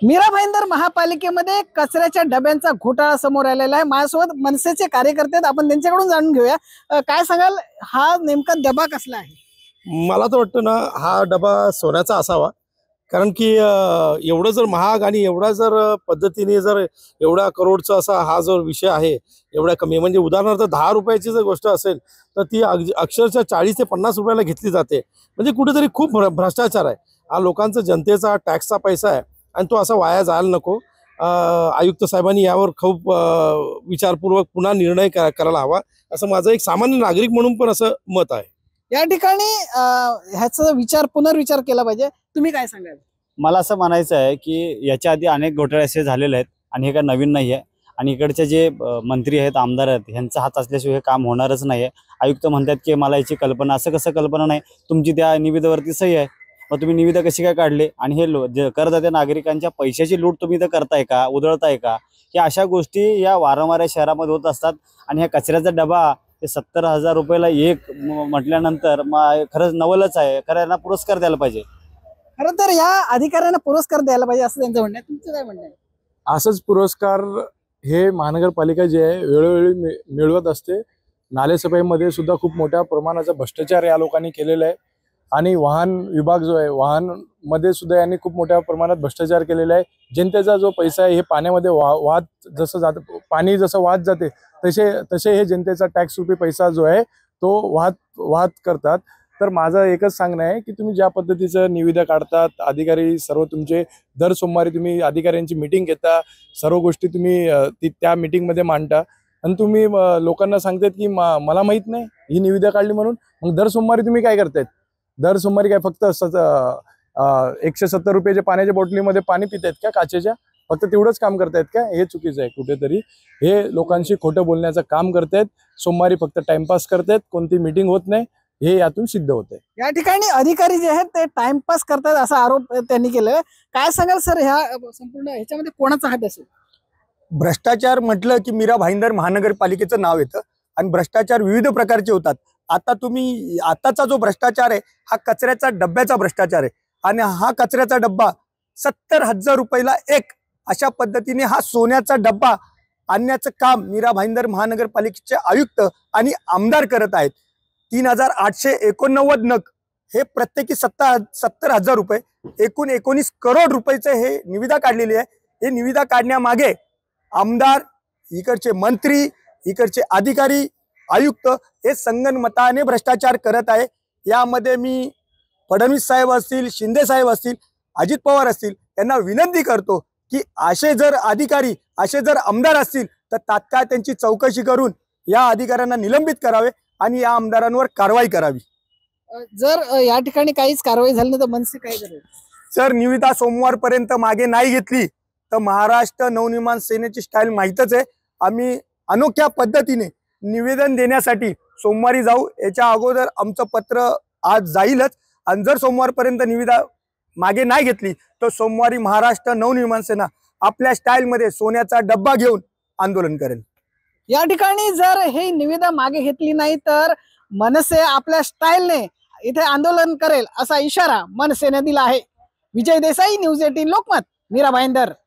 मीरा भाईंदर महापालिकेमध्ये कचऱ्याच्या डब्यांचा घोटाळा समोर आलेला आहे। माझ्यासोबत मनसेचे कार्यकर्ते आहेत, आपण त्यांच्याकडून जाणून घेऊया। काय सांगाल, हा नेमका डबा कसला आहे? मला तर वाटतं ना, हा डबा सोन्याचा असावा. कारण की एवढं जर महाग आणि एवढा जर पद्धतीने जर एवढ्या करोडचा असा हा जो विषय आहे, एवढ्या कमी म्हणजे उदाहरणार्थ 10 रुपयाची जर गोष्ट असेल तर ती अक्षरशः 40 ते 50 रुपयाला घेतली जाते. म्हणजे कुठेतरी खूप भ्रष्टाचार आहे. हा लोकांचा जनतेचा टॅक्सचा पैसा आहे आणि तो असा वाया जायला नको. आयुक्त साहेबांनी यावर खूप विचारपूर्वक पुन्हा निर्णय करायला हवा, असं माझं एक सामान्य नागरिक म्हणून पण असं मत आहे. या ठिकाणी ह्याचा पुनर्विचार केला पाहिजे। तुम्ही काय सांगाल? मला असं म्हणायचं आहे की याच्या आधी अनेक घोटाळे असे झालेले आहेत आणि हे काय नवीन नाही आहे. आणि इकडचे जे मंत्री आहेत, आमदार आहेत, यांचा हात असल्याशिवाय हे काम होणारच नाही आहे. आयुक्त म्हणतात की मला याची कल्पना, असं कसं कल्पना नाही? तुमची त्या निविदेवरती सही आहे, मग तुम्ही निविदा कशी काय काढले? आणि हे करदात्या नागरिकांच्या पैशाची लूट तुम्ही इथं करताय का, उधळताय का? या अशा गोष्टी या वारंवार शहरामध्ये होत असतात. आणि ह्या कचऱ्याचा डबा ते 70,000 रुपयाला एक म्हटल्यानंतर खरंच नवलच आहे. खरं यांना पुरस्कार द्यायला पाहिजे. खरं तर या अधिकाऱ्यांना पुरस्कार द्यायला पाहिजे असं त्यांचं म्हणणं आहे। तुमचं काय म्हणणं आहे? असंच पुरस्कार हे महानगरपालिका जे आहे वेळोवेळी मिळवत असते. नालेसफाईमध्ये सुद्धा खूप मोठ्या प्रमाणाचा भ्रष्टाचार या लोकांनी केलेला आहे. आणि वाहन विभाग जो आहे, वाहन मध्ये सुद्धा यांनी खूप मोठ्या प्रमाणात भ्रष्टाचार केलेला आहे. जनतेचा जो पैसा आहे हे पाण्यामध्ये वाहत जसं जात, पाणी जसं वाहत जाते तसे तसे हे जनतेचा टॅक्स रुपी पैसा जो आहे तो वाहत करतात. तर माझं एकच सांगणं आहे की तुम्ही ज्या पद्धतीचं निविदा काढतात, अधिकारी सर्व तुमचे दर सोमवारी तुम्ही अधिकाऱ्यांची मीटिंग घेता, सर्व गोष्टी तुम्ही त्या मीटिंगमध्ये मांडता आणि तुम्ही लोकांना सांगतात की मला माहित नाही ही निविदा काढली म्हणून. मग दर सोमवारी तुम्ही काय करतायत? दर सोमवारी काय फक्त 170 रुपयाच्या पाण्याच्या बॉटलीमध्ये पाणी पितायत का काचेच्या? फक्त तेवढंच काम करतायत का? हे चुकीचं आहे. कुठेतरी हे लोकांशी खोटं बोलण्याचं काम करतायत. सोमवारी फक्त टाइमपास करतायत, कोणती मीटिंग होत नाही, हे यातून सिद्ध होत आहे. या ठिकाणी अधिकारी जे आहेत ते टाइमपास करतात असा आरोप त्यांनी केलाय। काय सांगाल सर, ह्या संपूर्ण ह्याच्यामध्ये कोणाचा हात असेल? भ्रष्टाचार म्हटलं की मीरा भाईंदर महानगरपालिकेचं नाव येतं आणि भ्रष्टाचार विविध प्रकारचे होतात. आताचा जो भ्रष्टाचार आहे हा कचऱ्याचा डब्याचा भ्रष्टाचार आहे. आणि हा कचऱ्याचा डब्बा 70,000 रुपयाला एक अशा पद्धतीने हा सोन्याचा डब्बा आणण्याचं काम मीरा भाईंदर महानगरपालिकेचे आयुक्त आणि आमदार करत आहेत. 3,889 नग हे प्रत्येकी 70,000 रुपये, एकूण 19 करोड रुपयाचे हे निविदा काढलेली आहे. हे निविदा काढण्यामागे आमदार, इकडचे मंत्री, इकडचे अधिकारी, आयुक्त हे संगनमताने भ्रष्टाचार करत आहे. यामध्ये मी फडणवीस साहेब असतील, शिंदे साहेब असतील, अजित पवार असतील, यांना विनंती करतो की असे जर अधिकारी, असे जर आमदार असतील तर तात्काळ त्यांची चौकशी करून या अधिकाऱ्यांना निलंबित करावे आणि या आमदारांवर कारवाई करावी. जर या ठिकाणी काहीच कारवाई झाली नाही तर मनसे काय करेल? जर निविदा सोमवारपर्यंत मागे नाही घेतली तर महाराष्ट्र नवनिर्माण सेनेची स्टाईल माहीतच आहे. आम्ही अनोख्या पद्धतीने निवेदन देण्यासाठी सोमवारी जाऊ. याच्या अगोदर आमचं पत्र आज जाईलच. आणि जर सोमवारपर्यंत निविदा मागे नाही घेतली तर सोमवारी महाराष्ट्र नवनिर्माण सेना आपल्या स्टाईलमध्ये सोन्याचा डब्बा घेऊन आंदोलन करेल. या ठिकाणी जर हे निविदा मागे घेतली नाही तर मनसे आपल्या स्टाईलने इथे आंदोलन करेल असा इशारा मनसेने दिला आहे। विजय देसाई, न्यूज 18 लोकमत, मीरा भाईंदर।